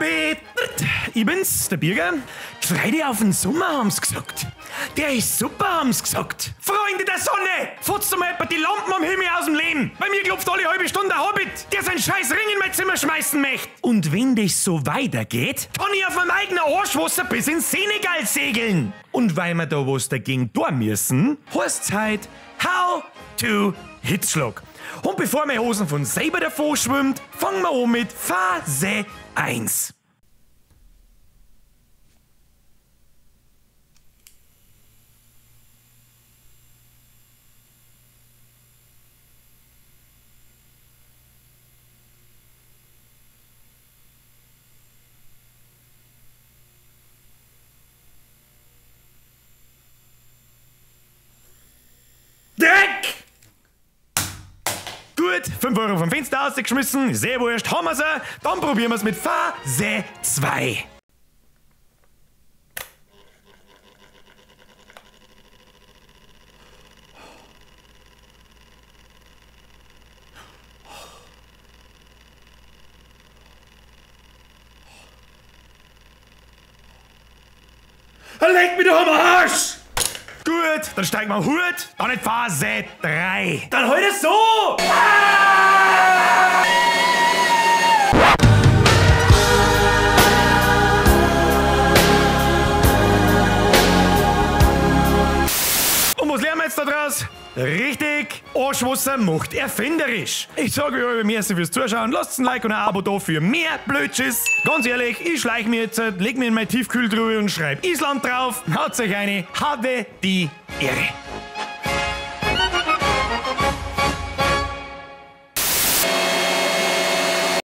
Peter, ich bin's, der Birger. Freu dich auf den Sommer, haben's gesagt. Der ist super, haben's gesagt. Freunde der Sonne, futzt mal etwa die Lampen am Himmel aus dem Leben. Bei mir klopft alle halbe Stunde ein Hobbit, der seinen scheiß Ring in mein Zimmer schmeißen möchte. Und wenn das so weitergeht, kann ich auf meinem eigenen Arschwasser bis ins Senegal segeln. Und weil wir da was dagegen tun müssen, heißt's halt How to Hitzschlag. Und bevor meine Hosen von selber davor schwimmt, fangen wir an mit Phase 1. Dreck! Gut, 5 Euro vom Fenster rausgeschmissen, sehr wurscht, haben wir's. Dann probieren wir's mit Phase 2. Leg mich doch am Arsch! Gut, dann steigen wir Hut, dann in Phase 3. Dann halt es so! Und was lernen wir jetzt da draus? Richtig, Arschwasser macht erfinderisch. Ich sage euch merci fürs Zuschauen, lasst ein Like und ein Abo da für mehr Blödschiss. Ganz ehrlich, ich schleiche mir jetzt, leg mir in meine Tiefkühltruhe und schreibe Island drauf. Haut euch eine, habe die Ehre.